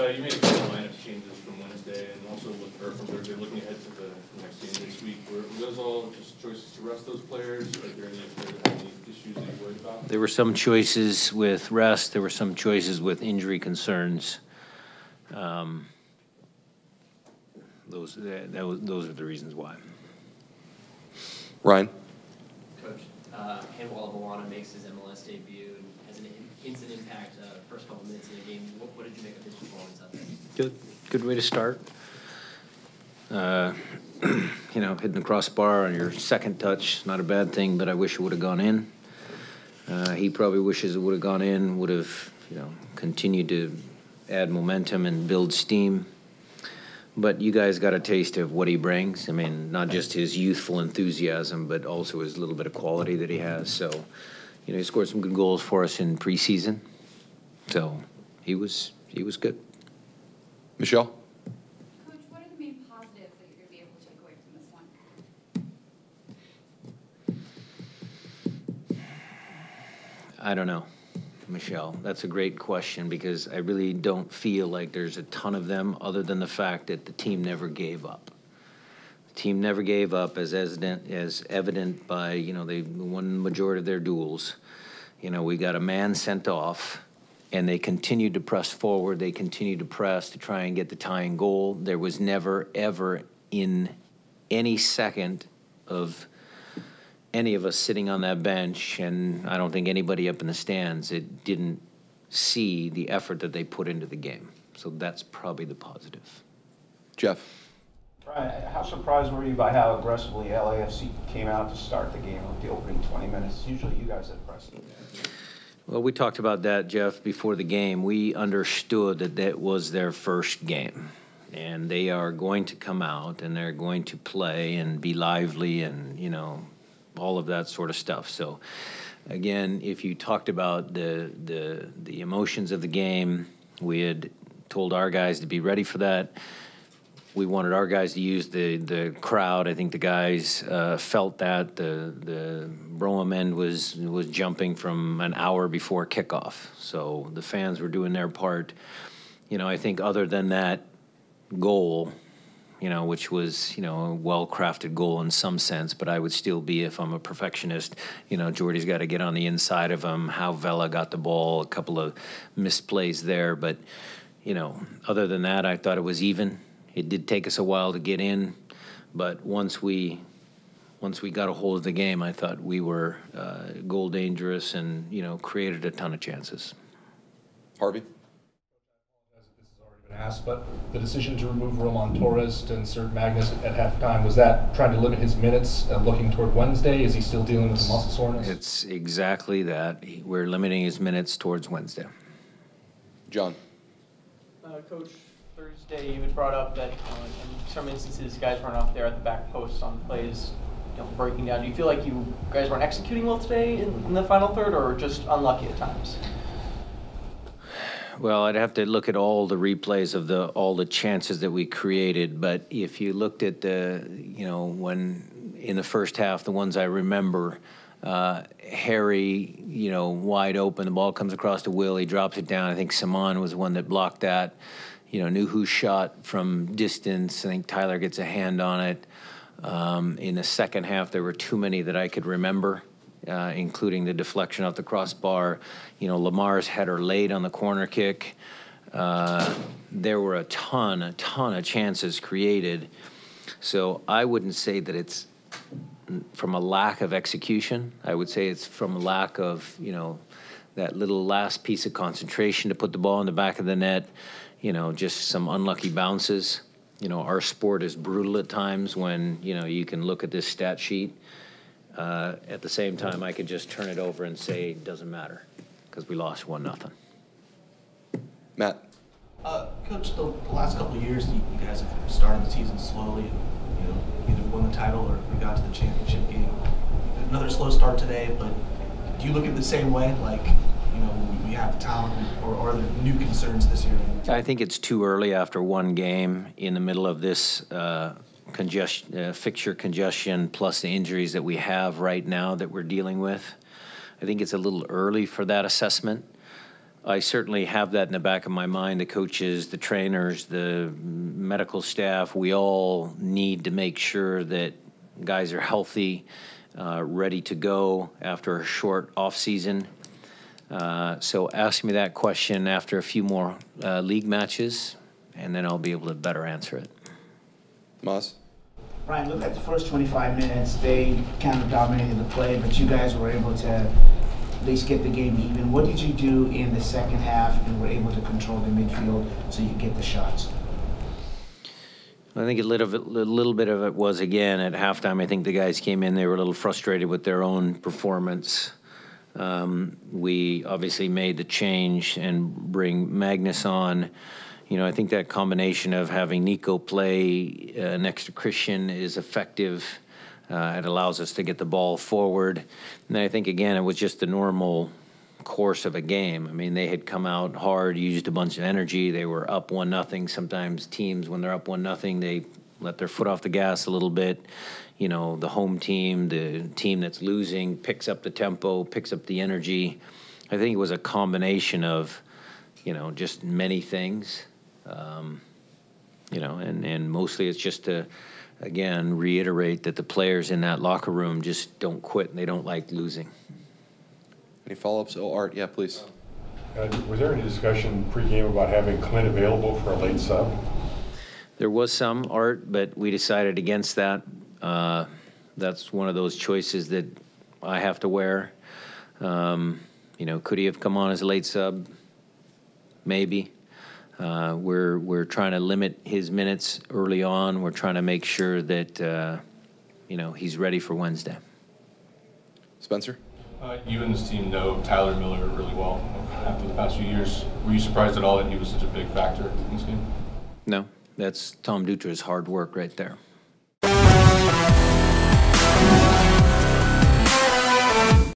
you made a couple of lineup changes from Wednesday and also from Thursday, looking ahead to the next game this week. Were those all just choices to rest those players? Are there any issues that you're worried about? There were some choices with rest. There were some choices with injury concerns. Those are the reasons why. Ryan? Coach, Handball Awana makes his MLS debut and has an instant impact first couple minutes in the game. What did you make of his performance out there? Good way to start. You know, hitting the crossbar on your second touch, not a bad thing, but I wish it would have gone in. He probably wishes it would have gone in, would have, you know, continued to add momentum and build steam. But you guys got a taste of what he brings. I mean, not just his youthful enthusiasm, but also his little bit of quality that he has. So, you know, he scored some good goals for us in preseason. So he was good. Michelle? Coach, what are the main positives that you're going to be able to take away from this one? I don't know, Michelle. That's a great question because I really don't feel like there's a ton of them other than the fact that the team never gave up. The team never gave up as evident by, you know, they won the majority of their duels. You know, we got a man sent off and they continued to press forward. They continued to press to try and get the tying goal. There was never, ever in any second of any of us sitting on that bench, and I don't think anybody up in the stands, it didn't see the effort that they put into the game. So that's probably the positive. Jeff? Brian, how surprised were you by how aggressively LAFC came out to start the game with the opening 20 minutes? Usually you guys that press it. Well, we talked about that, Jeff, before the game. We understood that that was their first game. And they are going to come out and they're going to play and be lively and, you know, all of that sort of stuff. So, again, if you talked about the emotions of the game, we had told our guys to be ready for that. We wanted our guys to use the crowd. I think the guys felt that. The Brougham end was jumping from an hour before kickoff. So the fans were doing their part. You know, I think other than that goal, you know, which was, you know, a well-crafted goal in some sense, but I would still be, if I'm a perfectionist, you know, Jordy's got to get on the inside of him, how Vela got the ball, a couple of misplays there. But, you know, other than that, I thought it was even. It did take us a while to get in, but once we got a hold of the game, I thought we were goal dangerous and, you know, created a ton of chances. Harvey? Asked, but the decision to remove Roman Torres to insert Magnus at halftime, was that trying to limit his minutes looking toward Wednesday? Is he still dealing with the muscle soreness? It's exactly that. We're limiting his minutes towards Wednesday. John? Coach, Thursday you had brought up that in some instances guys weren't up there at the back post on plays, you know, breaking down. Do you feel like you guys weren't executing well today in the final third, or just unlucky at times? Well, I'd have to look at all the replays of all the chances that we created. But if you looked at you know, when in the first half, the ones I remember, Harry, you know, wide open, the ball comes across to Will, he drops it down. I think Simon was the one that blocked that. You know, knew who shot from distance. I think Tyler gets a hand on it. In the second half, there were too many that I could remember. Including the deflection off the crossbar, you know, Lamar's header late on the corner kick. There were a ton of chances created. So I wouldn't say that it's from a lack of execution. I would say it's from a lack of, you know, that little last piece of concentration to put the ball in the back of the net, you know, just some unlucky bounces. You know, our sport is brutal at times when, you know, you can look at this stat sheet. At the same time, I could just turn it over and say it doesn't matter because we lost 1-0. Matt? Coach, the last couple of years, you guys have started the season slowly. You know, either won the title or got to the championship game. Another slow start today, but do you look at it the same way? Like, you know, we have talent, or are there new concerns this year? I think it's too early after one game in the middle of this fixture congestion plus the injuries that we have right now that we're dealing with. I think it's a little early for that assessment. I certainly have that in the back of my mind. The coaches, the trainers, the medical staff, we all need to make sure that guys are healthy, ready to go after a short off season. So ask me that question after a few more league matches, and then I'll be able to better answer it. Maz? Ryan, look at the first 25 minutes. They kind of dominated the play, but you guys were able to at least get the game even. What did you do in the second half and were able to control the midfield so you get the shots? I think a little bit of it was, again, at halftime. I think the guys came in, they were a little frustrated with their own performance. We obviously made the change and bring Magnus on. You know, I think that combination of having Nico play next to Christian is effective. It allows us to get the ball forward. And I think, again, it was just the normal course of a game. I mean, they had come out hard, used a bunch of energy. They were up 1-0. Sometimes teams, when they're up 1-0, they let their foot off the gas a little bit. You know, the home team, the team that's losing, picks up the tempo, picks up the energy. I think it was a combination of, you know, just many things. You know, and mostly it's just to, again, reiterate that the players in that locker room just don't quit and they don't like losing. Any follow-ups? Oh, Art, yeah, please. Was there any discussion pregame about having Clint available for a late sub? There was some, Art, but we decided against that. That's one of those choices that I have to wear. You know, could he have come on as a late sub? Maybe. We're trying to limit his minutes early on. We're trying to make sure that, you know, he's ready for Wednesday. Spencer? You and this team know Tyler Miller really well after the past few years. Were you surprised at all that he was such a big factor in this game? No, that's Tom Dutra's hard work right there.